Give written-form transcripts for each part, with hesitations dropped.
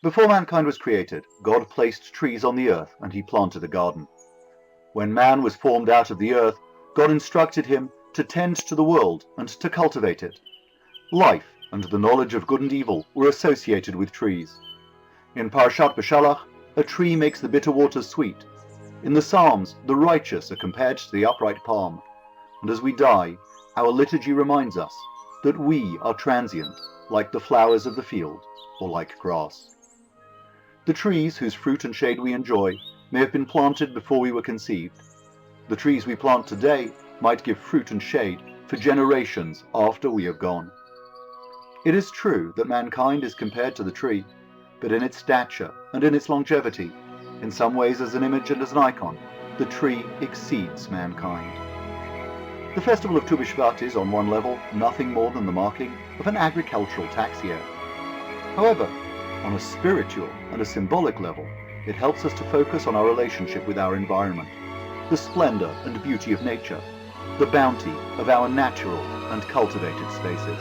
Before mankind was created, God placed trees on the earth and he planted a garden. When man was formed out of the earth, God instructed him to tend to the world and to cultivate it. Life and the knowledge of good and evil were associated with trees. In Parshat Beshalach, a tree makes the bitter waters sweet. In the Psalms, the righteous are compared to the upright palm. And as we die, our liturgy reminds us that we are transient, like the flowers of the field, or like grass. The trees whose fruit and shade we enjoy may have been planted before we were conceived. The trees we plant today might give fruit and shade for generations after we are gone. It is true that mankind is compared to the tree, but in its stature and in its longevity, in some ways as an image and as an icon, the tree exceeds mankind. The festival of Tu BiShvat is, on one level, nothing more than the marking of an agricultural tax year. However, on a spiritual and a symbolic level, it helps us to focus on our relationship with our environment, the splendor and beauty of nature, the bounty of our natural and cultivated spaces.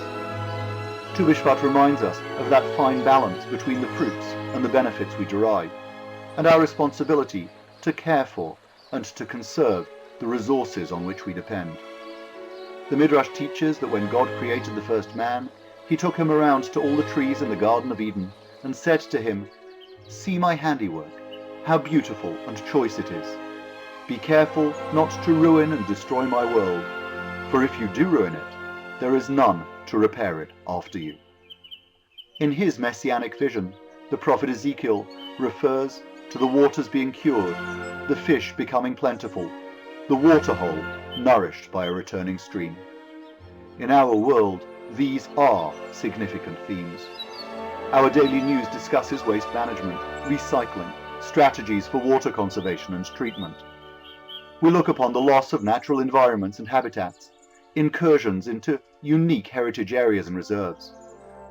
Tu BiShvat reminds us of that fine balance between the fruits and the benefits we derive, and our responsibility to care for and to conserve the resources on which we depend. The Midrash teaches that when God created the first man, he took him around to all the trees in the Garden of Eden and said to him, "See my handiwork, how beautiful and choice it is. Be careful not to ruin and destroy my world, for if you do ruin it, there is none to repair it after you." In his messianic vision, the prophet Ezekiel refers to the waters being cured, the fish becoming plentiful, the waterhole nourished by a returning stream. In our world, these are significant themes. Our daily news discusses waste management, recycling, strategies for water conservation and treatment. We look upon the loss of natural environments and habitats, incursions into unique heritage areas and reserves.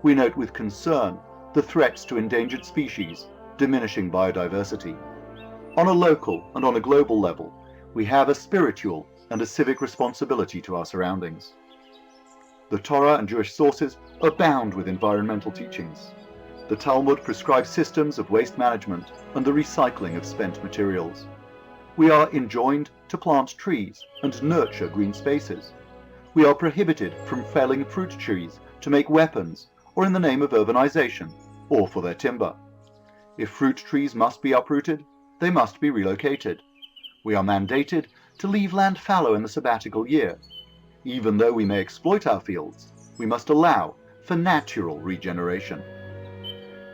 We note with concern the threats to endangered species, diminishing biodiversity. On a local and on a global level, we have a spiritual and a civic responsibility to our surroundings. The Torah and Jewish sources abound with environmental teachings. The Talmud prescribes systems of waste management and the recycling of spent materials. We are enjoined to plant trees and nurture green spaces. We are prohibited from felling fruit trees to make weapons or in the name of urbanization or for their timber. If fruit trees must be uprooted, they must be relocated. We are mandated to leave land fallow in the sabbatical year. Even though we may exploit our fields, we must allow for natural regeneration.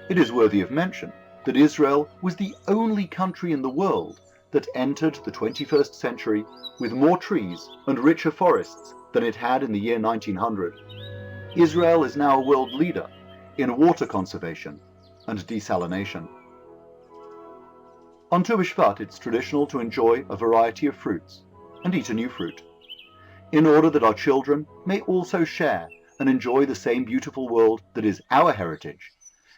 It is worthy of mention that Israel was the only country in the world that entered the 21st century with more trees and richer forests than it had in the year 1900. Israel is now a world leader in water conservation and desalination. On Tu BiShvat, it's traditional to enjoy a variety of fruits and eat a new fruit. In order that our children may also share and enjoy the same beautiful world that is our heritage,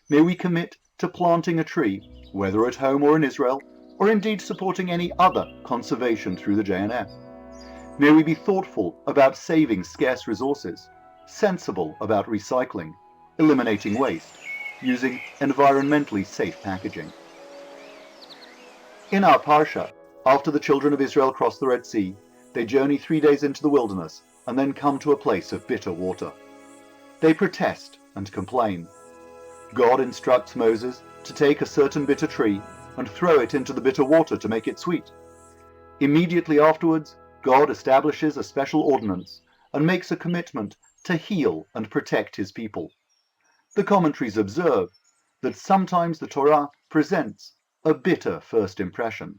may we commit to planting a tree, whether at home or in Israel, or indeed supporting any other conservation through the JNF. May we be thoughtful about saving scarce resources, sensible about recycling, eliminating waste, using environmentally safe packaging. In our Parsha, after the children of Israel cross the Red Sea, they journey 3 days into the wilderness and then come to a place of bitter water. They protest and complain. God instructs Moses to take a certain bitter tree and throw it into the bitter water to make it sweet. Immediately afterwards, God establishes a special ordinance and makes a commitment to heal and protect his people. The commentaries observe that sometimes the Torah presents a bitter first impression.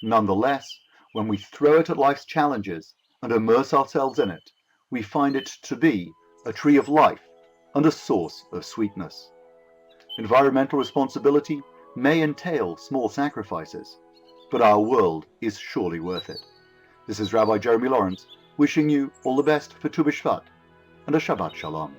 Nonetheless, when we throw it at life's challenges and immerse ourselves in it, we find it to be a tree of life and a source of sweetness. Environmental responsibility may entail small sacrifices, but our world is surely worth it. This is Rabbi Jeremy Lawrence wishing you all the best for Tu BiShvat and a Shabbat Shalom.